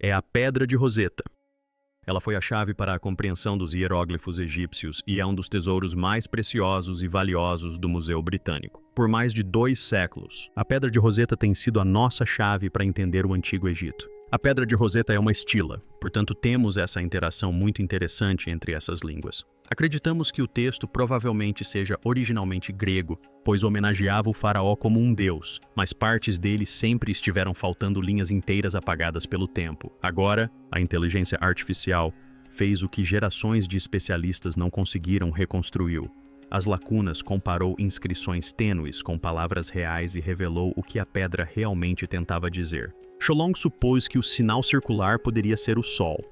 é a Pedra de Roseta. Ela foi a chave para a compreensão dos hieróglifos egípcios e é um dos tesouros mais preciosos e valiosos do Museu Britânico. Por mais de 2 séculos, a Pedra de Roseta tem sido a nossa chave para entender o Antigo Egito. A Pedra de Roseta é uma estila, portanto temos essa interação muito interessante entre essas línguas. Acreditamos que o texto provavelmente seja originalmente grego, pois homenageava o faraó como um deus, mas partes dele sempre estiveram faltando linhas inteiras apagadas pelo tempo. Agora, a inteligência artificial fez o que gerações de especialistas não conseguiram reconstruiu. As lacunas comparou inscrições tênues com palavras reais e revelou o que a pedra realmente tentava dizer. Cholong supôs que o sinal circular poderia ser o Sol,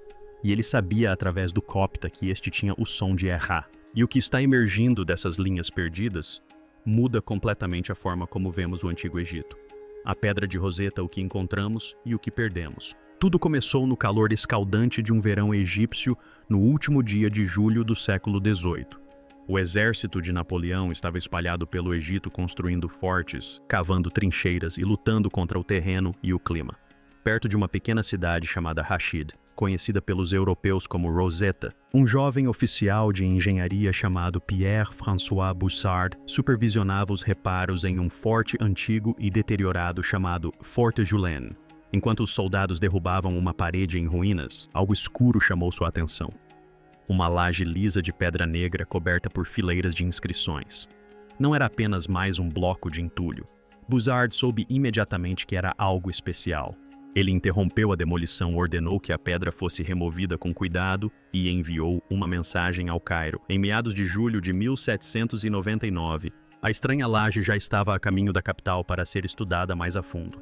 e ele sabia através do copta que este tinha o som de errar. E o que está emergindo dessas linhas perdidas muda completamente a forma como vemos o Antigo Egito. A Pedra de Roseta, o que encontramos e o que perdemos. Tudo começou no calor escaldante de um verão egípcio no último dia de julho do século XVIII. O exército de Napoleão estava espalhado pelo Egito construindo fortes, cavando trincheiras e lutando contra o terreno e o clima. Perto de uma pequena cidade chamada Rashid, conhecida pelos europeus como Roseta, um jovem oficial de engenharia chamado Pierre-François Bussard supervisionava os reparos em um forte antigo e deteriorado chamado Forte Julian. Enquanto os soldados derrubavam uma parede em ruínas, algo escuro chamou sua atenção. Uma laje lisa de pedra negra coberta por fileiras de inscrições. Não era apenas mais um bloco de entulho. Bussard soube imediatamente que era algo especial. Ele interrompeu a demolição, ordenou que a pedra fosse removida com cuidado e enviou uma mensagem ao Cairo. Em meados de julho de 1799, a estranha laje já estava a caminho da capital para ser estudada mais a fundo.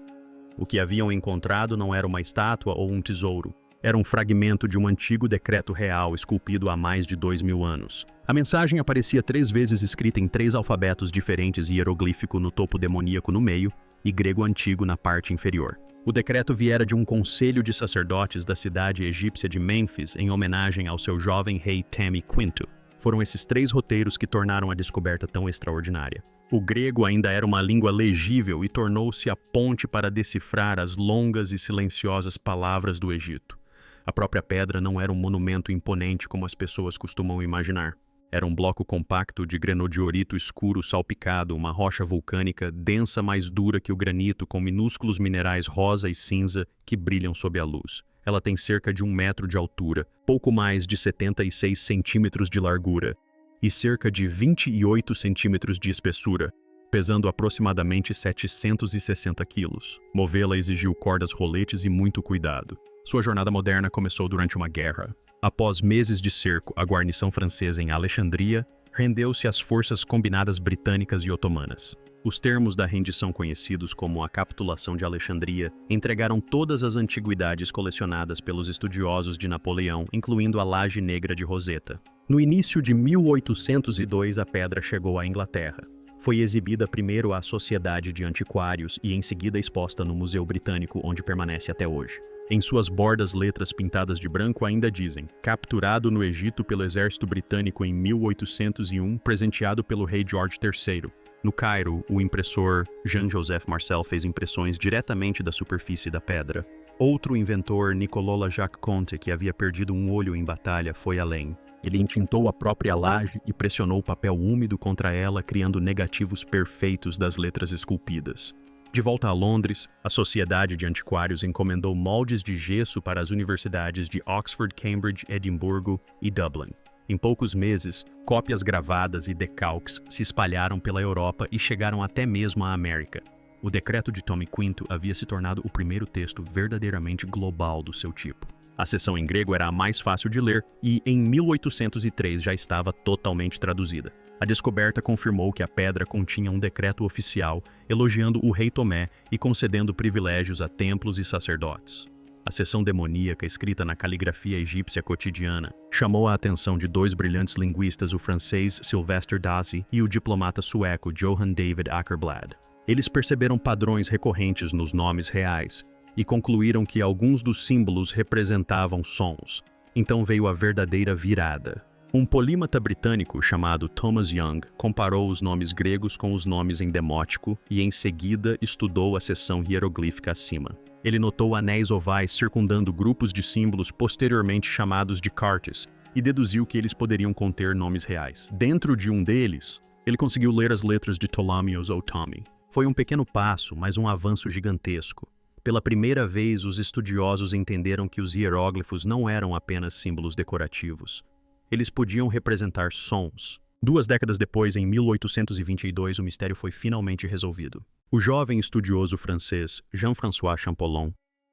O que haviam encontrado não era uma estátua ou um tesouro. Era um fragmento de um antigo decreto real esculpido há mais de 2000 anos. A mensagem aparecia 3 vezes escrita em 3 alfabetos diferentes e hieroglífico no topo demoníaco no meio e grego antigo na parte inferior. O decreto viera de um conselho de sacerdotes da cidade egípcia de Mênfis em homenagem ao seu jovem rei Temi V. Foram esses 3 roteiros que tornaram a descoberta tão extraordinária. O grego ainda era uma língua legível e tornou-se a ponte para decifrar as longas e silenciosas palavras do Egito. A própria pedra não era um monumento imponente como as pessoas costumam imaginar. Era um bloco compacto de granodiorito escuro salpicado, uma rocha vulcânica densa mais dura que o granito com minúsculos minerais rosa e cinza que brilham sob a luz. Ela tem cerca de 1 metro de altura, pouco mais de 76 centímetros de largura e cerca de 28 centímetros de espessura, pesando aproximadamente 760 quilos. Movê-la exigiu cordas roletes e muito cuidado. Sua jornada moderna começou durante uma guerra. Após meses de cerco, a guarnição francesa em Alexandria rendeu-se às forças combinadas britânicas e otomanas. Os termos da rendição, conhecidos como a Capitulação de Alexandria, entregaram todas as antiguidades colecionadas pelos estudiosos de Napoleão, incluindo a laje negra de Roseta. No início de 1802, a pedra chegou à Inglaterra. Foi exibida primeiro à Sociedade de Antiquários e em seguida exposta no Museu Britânico, onde permanece até hoje. Em suas bordas, letras pintadas de branco ainda dizem: capturado no Egito pelo exército britânico em 1801, presenteado pelo rei George III. No Cairo, o impressor Jean-Joseph Marcel fez impressões diretamente da superfície da pedra. Outro inventor, Nicolas Jacques Conte, que havia perdido um olho em batalha, foi além. Ele entintou a própria laje e pressionou papel úmido contra ela, criando negativos perfeitos das letras esculpidas. De volta a Londres, a Sociedade de Antiquários encomendou moldes de gesso para as universidades de Oxford, Cambridge, Edimburgo e Dublin. Em poucos meses, cópias gravadas e decalques se espalharam pela Europa e chegaram até mesmo à América. O decreto de Tome V havia se tornado o primeiro texto verdadeiramente global do seu tipo. A seção em grego era a mais fácil de ler e, em 1803, já estava totalmente traduzida. A descoberta confirmou que a pedra continha um decreto oficial elogiando o rei Tomé e concedendo privilégios a templos e sacerdotes. A seção demoníaca, escrita na caligrafia egípcia cotidiana, chamou a atenção de 2 brilhantes linguistas, o francês Sylvester Dassy e o diplomata sueco Johan David Ackerblad. Eles perceberam padrões recorrentes nos nomes reais e concluíram que alguns dos símbolos representavam sons. Então veio a verdadeira virada. Um polímata britânico chamado Thomas Young comparou os nomes gregos com os nomes em demótico e em seguida estudou a seção hieroglífica acima. Ele notou anéis ovais circundando grupos de símbolos posteriormente chamados de cartes e deduziu que eles poderiam conter nomes reais. Dentro de um deles, ele conseguiu ler as letras de Ptolemy ou Ptolemy. Foi um pequeno passo, mas um avanço gigantesco. Pela primeira vez, os estudiosos entenderam que os hieróglifos não eram apenas símbolos decorativos. Eles podiam representar sons. 2 décadas depois, em 1822, o mistério foi finalmente resolvido. O jovem estudioso francês Jean-François Champollion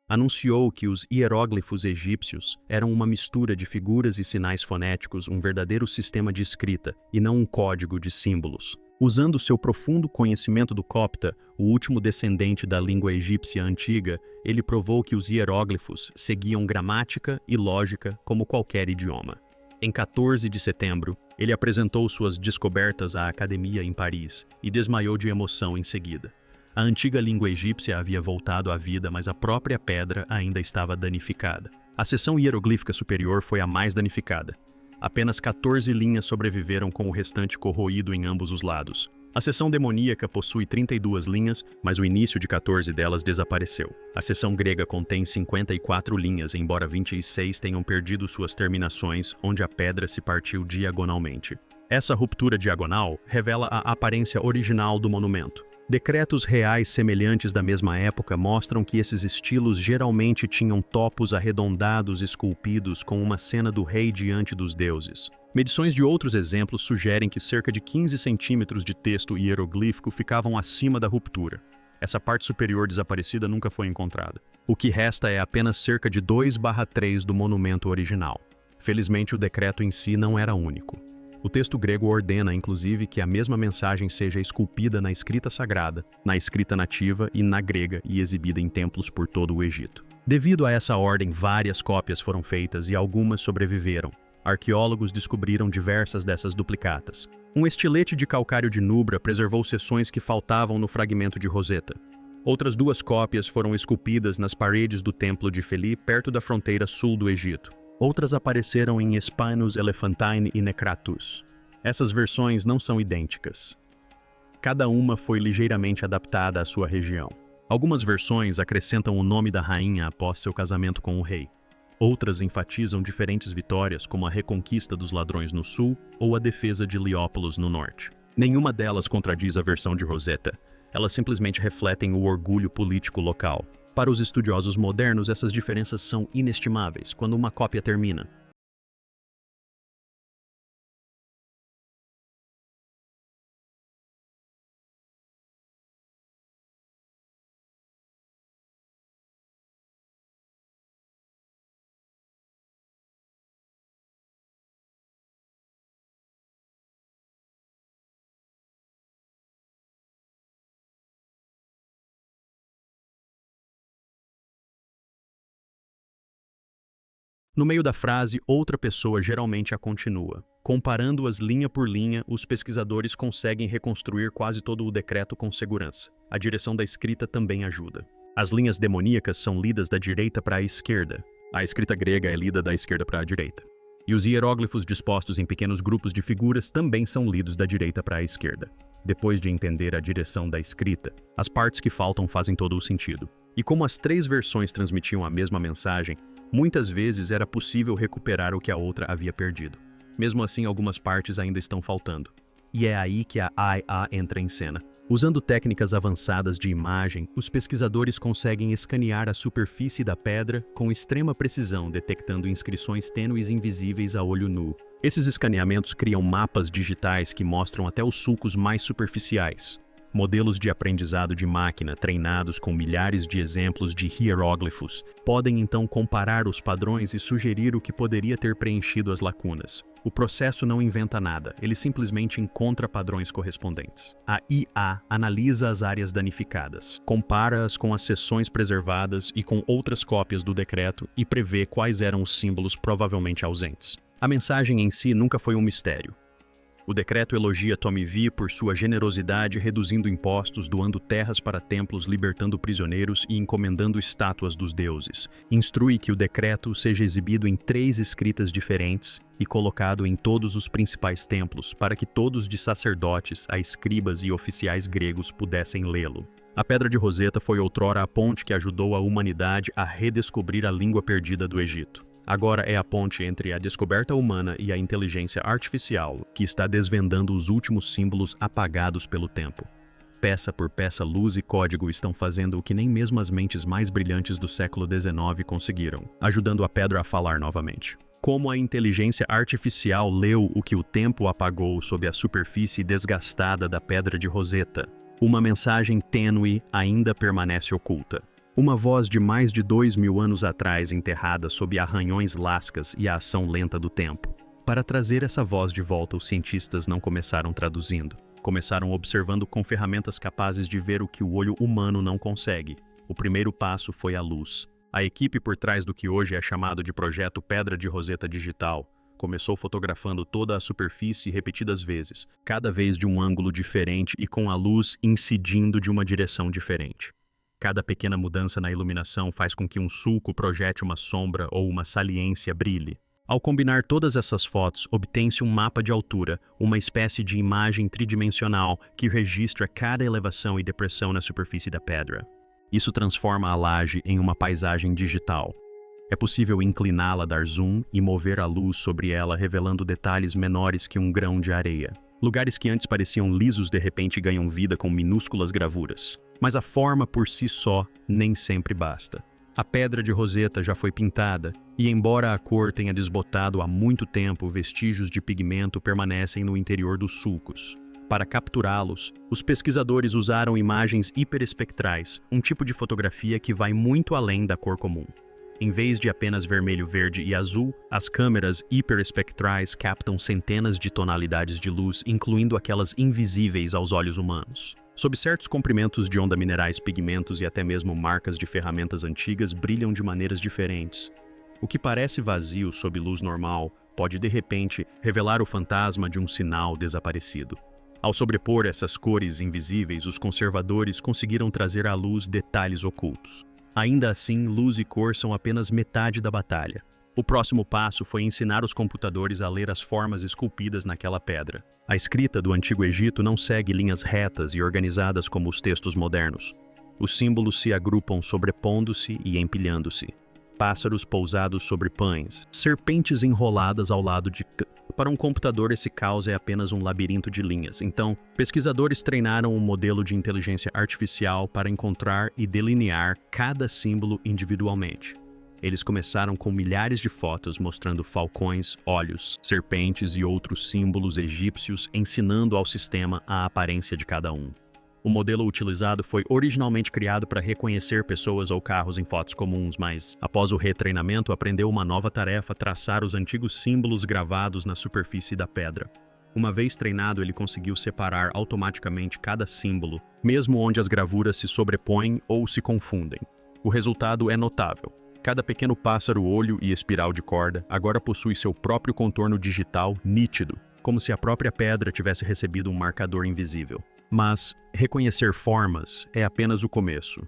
anunciou que os hieróglifos egípcios eram uma mistura de figuras e sinais fonéticos, um verdadeiro sistema de escrita, e não um código de símbolos. Usando seu profundo conhecimento do copta, o último descendente da língua egípcia antiga, ele provou que os hieróglifos seguiam gramática e lógica como qualquer idioma. Em 14 de setembro, ele apresentou suas descobertas à academia em Paris e desmaiou de emoção em seguida. A antiga língua egípcia havia voltado à vida, mas a própria pedra ainda estava danificada. A seção hieroglífica superior foi a mais danificada. Apenas 14 linhas sobreviveram com o restante corroído em ambos os lados. A seção demoníaca possui 32 linhas, mas o início de 14 delas desapareceu. A seção grega contém 54 linhas, embora 26 tenham perdido suas terminações, onde a pedra se partiu diagonalmente. Essa ruptura diagonal revela a aparência original do monumento. Decretos reais semelhantes da mesma época mostram que esses estilos geralmente tinham topos arredondados esculpidos com uma cena do rei diante dos deuses. Medições de outros exemplos sugerem que cerca de 15 centímetros de texto hieroglífico ficavam acima da ruptura. Essa parte superior desaparecida nunca foi encontrada. O que resta é apenas cerca de 2/3 do monumento original. Felizmente, o decreto em si não era único. O texto grego ordena, inclusive, que a mesma mensagem seja esculpida na escrita sagrada, na escrita nativa e na grega e exibida em templos por todo o Egito. Devido a essa ordem, várias cópias foram feitas e algumas sobreviveram. Arqueólogos descobriram diversas dessas duplicatas. Um estilete de calcário de Nubra preservou seções que faltavam no fragmento de Roseta. Outras 2 cópias foram esculpidas nas paredes do templo de Feli, perto da fronteira sul do Egito. Outras apareceram em Spinus Elephantine e Necratus. Essas versões não são idênticas. Cada uma foi ligeiramente adaptada à sua região. Algumas versões acrescentam o nome da rainha após seu casamento com o rei. Outras enfatizam diferentes vitórias, como a reconquista dos ladrões no sul ou a defesa de Leópolis no norte. Nenhuma delas contradiz a versão de Roseta. Elas simplesmente refletem o orgulho político local. Para os estudiosos modernos, essas diferenças são inestimáveis quando uma cópia termina. No meio da frase, outra pessoa geralmente a continua. Comparando-as linha por linha, os pesquisadores conseguem reconstruir quase todo o decreto com segurança. A direção da escrita também ajuda. As linhas demoníacas são lidas da direita para a esquerda. A escrita grega é lida da esquerda para a direita. E os hieróglifos dispostos em pequenos grupos de figuras também são lidos da direita para a esquerda. Depois de entender a direção da escrita, as partes que faltam fazem todo o sentido. E como as 3 versões transmitiam a mesma mensagem, muitas vezes era possível recuperar o que a outra havia perdido. Mesmo assim, algumas partes ainda estão faltando. E é aí que a IA entra em cena. Usando técnicas avançadas de imagem, os pesquisadores conseguem escanear a superfície da pedra com extrema precisão, detectando inscrições tênues invisíveis a olho nu. Esses escaneamentos criam mapas digitais que mostram até os sulcos mais superficiais. Modelos de aprendizado de máquina treinados com milhares de exemplos de hieróglifos podem então comparar os padrões e sugerir o que poderia ter preenchido as lacunas. O processo não inventa nada, ele simplesmente encontra padrões correspondentes. A IA analisa as áreas danificadas, compara-as com as seções preservadas e com outras cópias do decreto e prevê quais eram os símbolos provavelmente ausentes. A mensagem em si nunca foi um mistério. O decreto elogia Tomivi por sua generosidade, reduzindo impostos, doando terras para templos, libertando prisioneiros e encomendando estátuas dos deuses. Instrui que o decreto seja exibido em 3 escritas diferentes e colocado em todos os principais templos, para que todos de sacerdotes a escribas e oficiais gregos pudessem lê-lo. A Pedra de Roseta foi outrora a ponte que ajudou a humanidade a redescobrir a língua perdida do Egito. Agora é a ponte entre a descoberta humana e a inteligência artificial que está desvendando os últimos símbolos apagados pelo tempo. Peça por peça, luz e código estão fazendo o que nem mesmo as mentes mais brilhantes do século XIX conseguiram, ajudando a pedra a falar novamente. Como a inteligência artificial leu o que o tempo apagou sob a superfície desgastada da Pedra de Roseta, uma mensagem tênue ainda permanece oculta. Uma voz de mais de 2000 anos atrás enterrada sob arranhões lascas e a ação lenta do tempo. Para trazer essa voz de volta, os cientistas não começaram traduzindo. Começaram observando com ferramentas capazes de ver o que o olho humano não consegue. O primeiro passo foi a luz. A equipe por trás do que hoje é chamado de Projeto Pedra de Roseta Digital começou fotografando toda a superfície repetidas vezes, cada vez de um ângulo diferente e com a luz incidindo de uma direção diferente. Cada pequena mudança na iluminação faz com que um sulco projete uma sombra ou uma saliência brilhe. Ao combinar todas essas fotos, obtém-se um mapa de altura, uma espécie de imagem tridimensional que registra cada elevação e depressão na superfície da pedra. Isso transforma a laje em uma paisagem digital. É possível incliná-la, dar zoom e mover a luz sobre ela, revelando detalhes menores que um grão de areia. Lugares que antes pareciam lisos de repente ganham vida com minúsculas gravuras. Mas a forma por si só nem sempre basta. A Pedra de Roseta já foi pintada, e embora a cor tenha desbotado há muito tempo, vestígios de pigmento permanecem no interior dos sulcos. Para capturá-los, os pesquisadores usaram imagens hiperespectrais, um tipo de fotografia que vai muito além da cor comum. Em vez de apenas vermelho, verde e azul, as câmeras hiperespectrais captam centenas de tonalidades de luz, incluindo aquelas invisíveis aos olhos humanos. Sob certos comprimentos de onda, minerais, pigmentos e até mesmo marcas de ferramentas antigas brilham de maneiras diferentes. O que parece vazio sob luz normal pode, de repente, revelar o fantasma de um sinal desaparecido. Ao sobrepor essas cores invisíveis, os conservadores conseguiram trazer à luz detalhes ocultos. Ainda assim, luz e cor são apenas metade da batalha. O próximo passo foi ensinar os computadores a ler as formas esculpidas naquela pedra. A escrita do Antigo Egito não segue linhas retas e organizadas como os textos modernos. Os símbolos se agrupam sobrepondo-se e empilhando-se. Pássaros pousados sobre pães, serpentes enroladas ao lado de... Para um computador, esse caos é apenas um labirinto de linhas. Então, pesquisadores treinaram um modelo de inteligência artificial para encontrar e delinear cada símbolo individualmente. Eles começaram com milhares de fotos mostrando falcões, olhos, serpentes e outros símbolos egípcios, ensinando ao sistema a aparência de cada um. O modelo utilizado foi originalmente criado para reconhecer pessoas ou carros em fotos comuns, mas, após o retreinamento, aprendeu uma nova tarefa: traçar os antigos símbolos gravados na superfície da pedra. Uma vez treinado, ele conseguiu separar automaticamente cada símbolo, mesmo onde as gravuras se sobrepõem ou se confundem. O resultado é notável. Cada pequeno pássaro, olho e espiral de corda agora possui seu próprio contorno digital nítido, como se a própria pedra tivesse recebido um marcador invisível. Mas reconhecer formas é apenas o começo.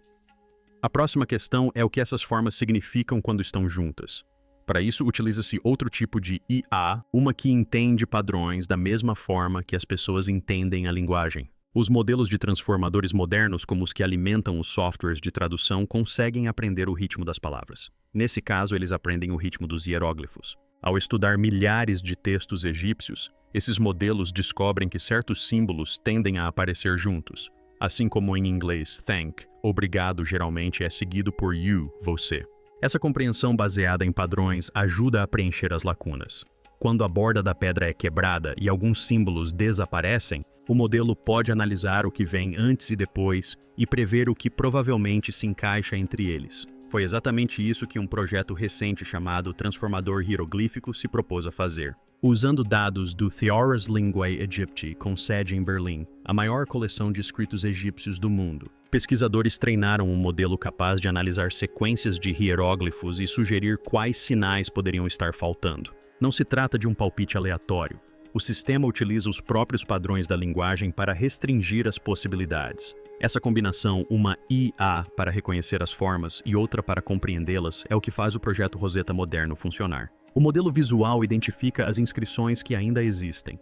A próxima questão é o que essas formas significam quando estão juntas. Para isso, utiliza-se outro tipo de IA, uma que entende padrões da mesma forma que as pessoas entendem a linguagem. Os modelos de transformadores modernos, como os que alimentam os softwares de tradução, conseguem aprender o ritmo das palavras. Nesse caso, eles aprendem o ritmo dos hieróglifos. Ao estudar milhares de textos egípcios, esses modelos descobrem que certos símbolos tendem a aparecer juntos. Assim como em inglês, thank, obrigado geralmente é seguido por you, você. Essa compreensão baseada em padrões ajuda a preencher as lacunas. Quando a borda da pedra é quebrada e alguns símbolos desaparecem, o modelo pode analisar o que vem antes e depois e prever o que provavelmente se encaixa entre eles. Foi exatamente isso que um projeto recente chamado Transformador Hieroglífico se propôs a fazer. Usando dados do Thesaurus Linguae Aegypti, com sede em Berlim, a maior coleção de escritos egípcios do mundo, pesquisadores treinaram um modelo capaz de analisar sequências de hieróglifos e sugerir quais sinais poderiam estar faltando. Não se trata de um palpite aleatório. O sistema utiliza os próprios padrões da linguagem para restringir as possibilidades. Essa combinação, uma IA para reconhecer as formas e outra para compreendê-las, é o que faz o projeto Roseta moderno funcionar. O modelo visual identifica as inscrições que ainda existem.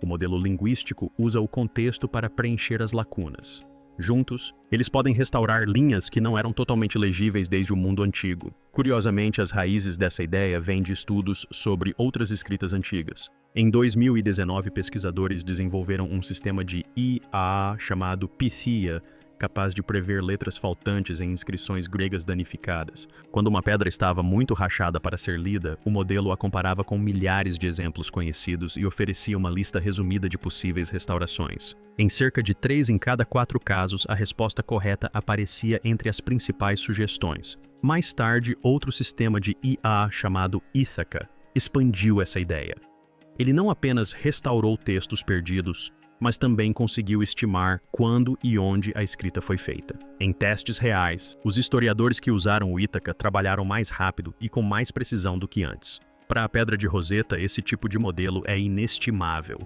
O modelo linguístico usa o contexto para preencher as lacunas. Juntos, eles podem restaurar linhas que não eram totalmente legíveis desde o mundo antigo. Curiosamente, as raízes dessa ideia vêm de estudos sobre outras escritas antigas. Em 2019, pesquisadores desenvolveram um sistema de IA chamado Pythia, capaz de prever letras faltantes em inscrições gregas danificadas. Quando uma pedra estava muito rachada para ser lida, o modelo a comparava com milhares de exemplos conhecidos e oferecia uma lista resumida de possíveis restaurações. Em cerca de 3 em cada 4 casos, a resposta correta aparecia entre as principais sugestões. Mais tarde, outro sistema de IA chamado Ithaca expandiu essa ideia. Ele não apenas restaurou textos perdidos, mas também conseguiu estimar quando e onde a escrita foi feita. Em testes reais, os historiadores que usaram o Ítaca trabalharam mais rápido e com mais precisão do que antes. Para a Pedra de Roseta, esse tipo de modelo é inestimável.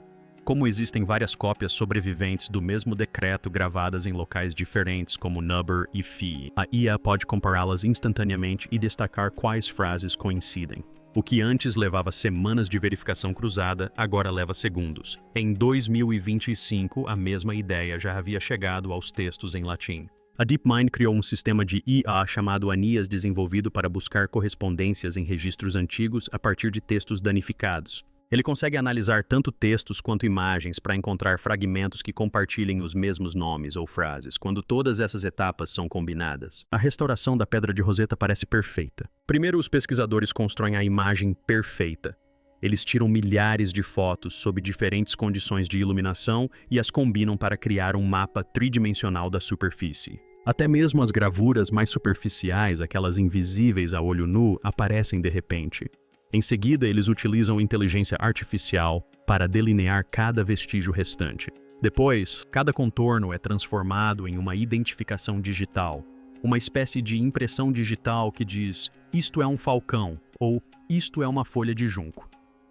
Como existem várias cópias sobreviventes do mesmo decreto gravadas em locais diferentes como Nubber e Phi, a IA pode compará-las instantaneamente e destacar quais frases coincidem. O que antes levava semanas de verificação cruzada, agora leva segundos. Em 2025, a mesma ideia já havia chegado aos textos em latim. A DeepMind criou um sistema de IA chamado Anias, desenvolvido para buscar correspondências em registros antigos a partir de textos danificados. Ele consegue analisar tanto textos quanto imagens para encontrar fragmentos que compartilhem os mesmos nomes ou frases, quando todas essas etapas são combinadas. A restauração da Pedra de Roseta parece perfeita. Primeiro, os pesquisadores constroem a imagem perfeita. Eles tiram milhares de fotos sob diferentes condições de iluminação e as combinam para criar um mapa tridimensional da superfície. Até mesmo as gravuras mais superficiais, aquelas invisíveis a olho nu, aparecem de repente. Em seguida, eles utilizam inteligência artificial para delinear cada vestígio restante. Depois, cada contorno é transformado em uma identificação digital, uma espécie de impressão digital que diz "isto é um falcão" ou "isto é uma folha de junco".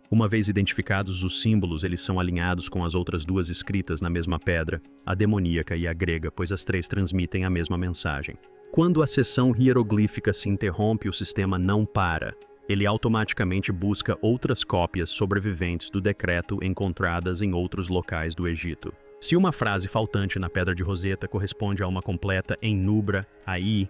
Uma vez identificados os símbolos, eles são alinhados com as outras duas escritas na mesma pedra, a demoníaca e a grega, pois as três transmitem a mesma mensagem. Quando a seção hieroglífica se interrompe, o sistema não para. Ele automaticamente busca outras cópias sobreviventes do decreto encontradas em outros locais do Egito. Se uma frase faltante na Pedra de Roseta corresponde a uma completa em Nubra, aí,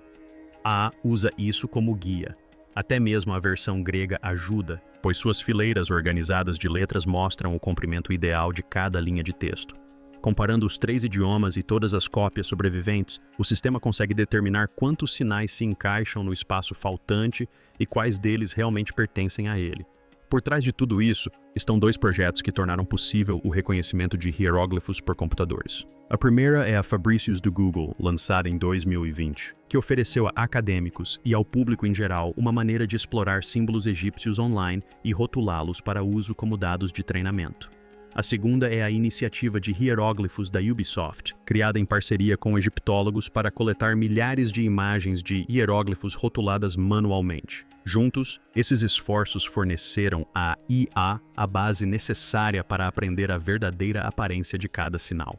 A usa isso como guia. Até mesmo a versão grega ajuda, pois suas fileiras organizadas de letras mostram o comprimento ideal de cada linha de texto. Comparando os 3 idiomas e todas as cópias sobreviventes, o sistema consegue determinar quantos sinais se encaixam no espaço faltante e quais deles realmente pertencem a ele. Por trás de tudo isso, estão 2 projetos que tornaram possível o reconhecimento de hieróglifos por computadores. A primeira é a Fabricius do Google, lançada em 2020, que ofereceu a acadêmicos e ao público em geral uma maneira de explorar símbolos egípcios online e rotulá-los para uso como dados de treinamento. A segunda é a iniciativa de hieróglifos da Ubisoft, criada em parceria com egiptólogos para coletar milhares de imagens de hieróglifos rotuladas manualmente. Juntos, esses esforços forneceram à IA a base necessária para aprender a verdadeira aparência de cada sinal.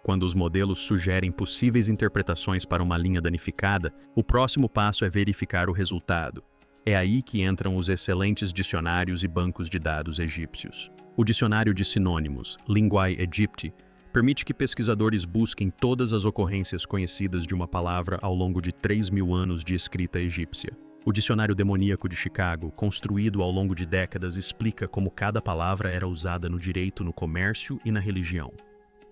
Quando os modelos sugerem possíveis interpretações para uma linha danificada, o próximo passo é verificar o resultado. É aí que entram os excelentes dicionários e bancos de dados egípcios. O dicionário de sinônimos, Linguae Aegypti, permite que pesquisadores busquem todas as ocorrências conhecidas de uma palavra ao longo de 3.000 anos de escrita egípcia. O Dicionário Demoníaco de Chicago, construído ao longo de décadas, explica como cada palavra era usada no direito, no comércio e na religião.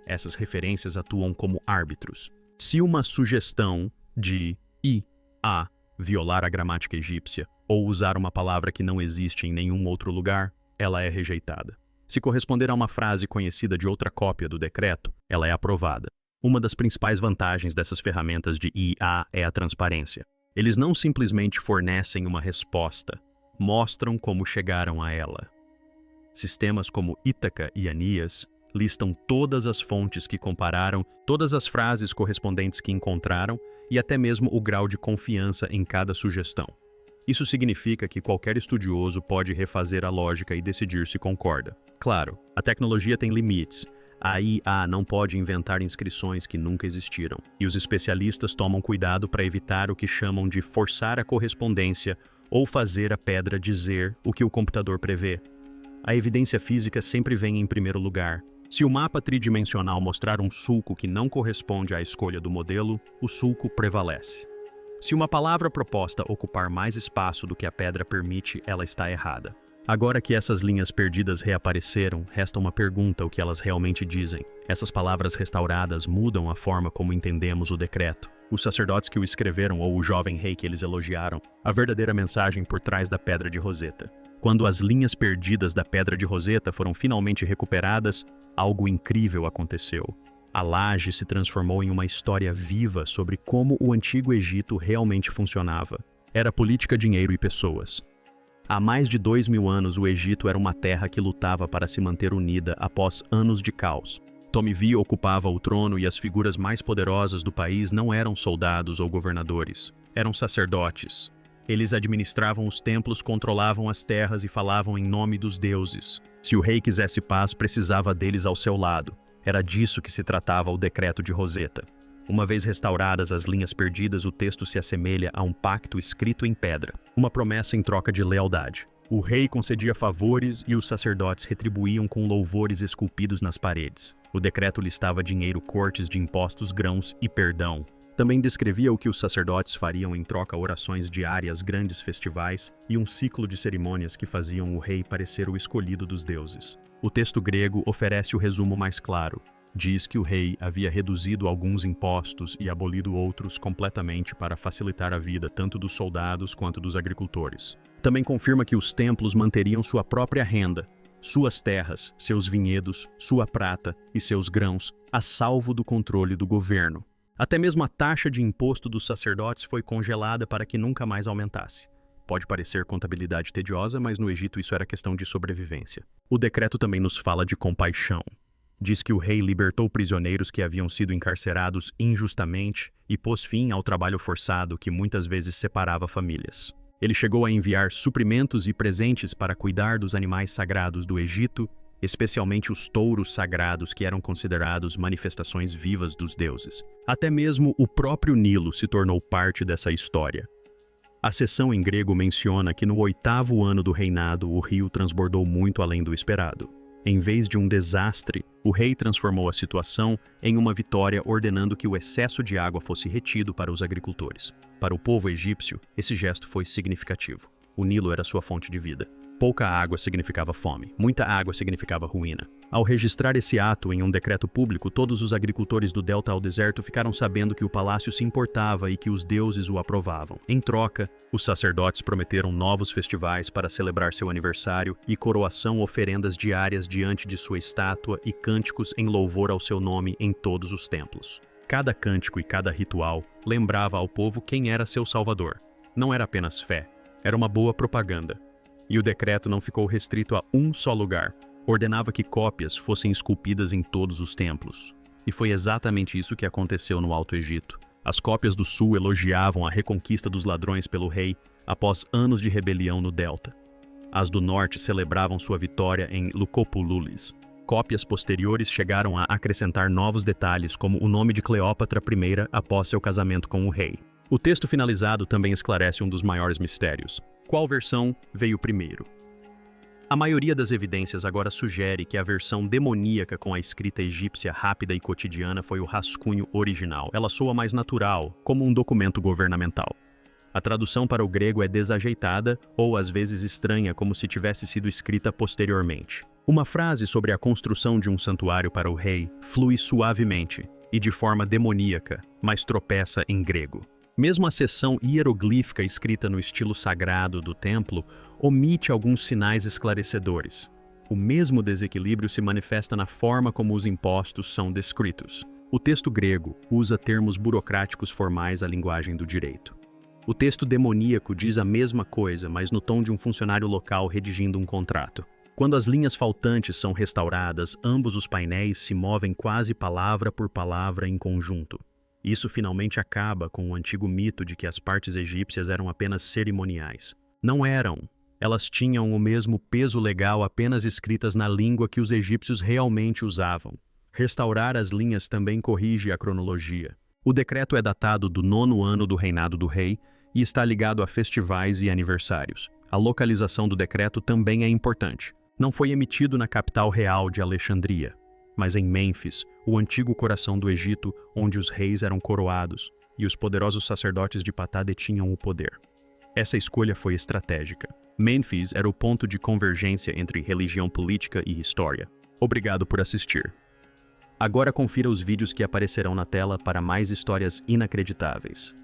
Essas referências atuam como árbitros. Se uma sugestão de IA violar a gramática egípcia ou usar uma palavra que não existe em nenhum outro lugar, ela é rejeitada. Se corresponder a uma frase conhecida de outra cópia do decreto, ela é aprovada. Uma das principais vantagens dessas ferramentas de IA é a transparência. Eles não simplesmente fornecem uma resposta, mostram como chegaram a ela. Sistemas como Ítaca e Anias listam todas as fontes que compararam, todas as frases correspondentes que encontraram e até mesmo o grau de confiança em cada sugestão. Isso significa que qualquer estudioso pode refazer a lógica e decidir se concorda. Claro, a tecnologia tem limites. A IA não pode inventar inscrições que nunca existiram. E os especialistas tomam cuidado para evitar o que chamam de forçar a correspondência ou fazer a pedra dizer o que o computador prevê. A evidência física sempre vem em primeiro lugar. Se o mapa tridimensional mostrar um sulco que não corresponde à escolha do modelo, o sulco prevalece. Se uma palavra proposta ocupar mais espaço do que a pedra permite, ela está errada. Agora que essas linhas perdidas reapareceram, resta uma pergunta: o que elas realmente dizem? Essas palavras restauradas mudam a forma como entendemos o decreto. Os sacerdotes que o escreveram ou o jovem rei que eles elogiaram, a verdadeira mensagem por trás da Pedra de Roseta. Quando as linhas perdidas da Pedra de Roseta foram finalmente recuperadas, algo incrível aconteceu. A laje se transformou em uma história viva sobre como o Antigo Egito realmente funcionava. Era política, dinheiro e pessoas. Há mais de 2000 anos, o Egito era uma terra que lutava para se manter unida após anos de caos. Tomivi ocupava o trono e as figuras mais poderosas do país não eram soldados ou governadores, eram sacerdotes. Eles administravam os templos, controlavam as terras e falavam em nome dos deuses. Se o rei quisesse paz, precisava deles ao seu lado. Era disso que se tratava o Decreto de Roseta. Uma vez restauradas as linhas perdidas, o texto se assemelha a um pacto escrito em pedra, uma promessa em troca de lealdade. O rei concedia favores e os sacerdotes retribuíam com louvores esculpidos nas paredes. O decreto listava dinheiro, cortes de impostos, grãos e perdão. Também descrevia o que os sacerdotes fariam em troca: orações diárias, grandes festivais e um ciclo de cerimônias que faziam o rei parecer o escolhido dos deuses. O texto grego oferece o resumo mais claro. Diz que o rei havia reduzido alguns impostos e abolido outros completamente para facilitar a vida tanto dos soldados quanto dos agricultores. Também confirma que os templos manteriam sua própria renda, suas terras, seus vinhedos, sua prata e seus grãos, a salvo do controle do governo. Até mesmo a taxa de imposto dos sacerdotes foi congelada para que nunca mais aumentasse. Pode parecer contabilidade tediosa, mas no Egito isso era questão de sobrevivência. O decreto também nos fala de compaixão. Diz que o rei libertou prisioneiros que haviam sido encarcerados injustamente e pôs fim ao trabalho forçado que muitas vezes separava famílias. Ele chegou a enviar suprimentos e presentes para cuidar dos animais sagrados do Egito, especialmente os touros sagrados, que eram considerados manifestações vivas dos deuses. Até mesmo o próprio Nilo se tornou parte dessa história. A seção em grego menciona que no 8º ano do reinado o rio transbordou muito além do esperado. Em vez de um desastre, o rei transformou a situação em uma vitória, ordenando que o excesso de água fosse retido para os agricultores. Para o povo egípcio, esse gesto foi significativo. O Nilo era sua fonte de vida. Pouca água significava fome, muita água significava ruína. Ao registrar esse ato em um decreto público, todos os agricultores do delta ao deserto ficaram sabendo que o palácio se importava e que os deuses o aprovavam. Em troca, os sacerdotes prometeram novos festivais para celebrar seu aniversário e coroação, oferendas diárias diante de sua estátua e cânticos em louvor ao seu nome em todos os templos. Cada cântico e cada ritual lembrava ao povo quem era seu salvador. Não era apenas fé, era uma boa propaganda. E o decreto não ficou restrito a um só lugar. Ordenava que cópias fossem esculpidas em todos os templos. E foi exatamente isso que aconteceu no Alto Egito. As cópias do sul elogiavam a reconquista dos ladrões pelo rei após anos de rebelião no delta. As do norte celebravam sua vitória em Lucopululis. Cópias posteriores chegaram a acrescentar novos detalhes, como o nome de Cleópatra I após seu casamento com o rei. O texto finalizado também esclarece um dos maiores mistérios. Qual versão veio primeiro? A maioria das evidências agora sugere que a versão demoníaca com a escrita egípcia rápida e cotidiana foi o rascunho original. Ela soa mais natural, como um documento governamental. A tradução para o grego é desajeitada ou às vezes estranha, como se tivesse sido escrita posteriormente. Uma frase sobre a construção de um santuário para o rei flui suavemente e de forma demoníaca, mas tropeça em grego. Mesmo a seção hieroglífica escrita no estilo sagrado do templo omite alguns sinais esclarecedores. O mesmo desequilíbrio se manifesta na forma como os impostos são descritos. O texto grego usa termos burocráticos formais à linguagem do direito. O texto demoníaco diz a mesma coisa, mas no tom de um funcionário local redigindo um contrato. Quando as linhas faltantes são restauradas, ambos os painéis se movem quase palavra por palavra em conjunto. Isso finalmente acaba com o antigo mito de que as partes egípcias eram apenas cerimoniais. Não eram. Elas tinham o mesmo peso legal, apenas escritas na língua que os egípcios realmente usavam. Restaurar as linhas também corrige a cronologia. O decreto é datado do 9º ano do reinado do rei e está ligado a festivais e aniversários. A localização do decreto também é importante. Não foi emitido na capital real de Alexandria. mas em Mênfis, o antigo coração do Egito, onde os reis eram coroados e os poderosos sacerdotes de Patá detinham o poder. Essa escolha foi estratégica. Mênfis era o ponto de convergência entre religião política e história. Obrigado por assistir. Agora confira os vídeos que aparecerão na tela para mais histórias inacreditáveis.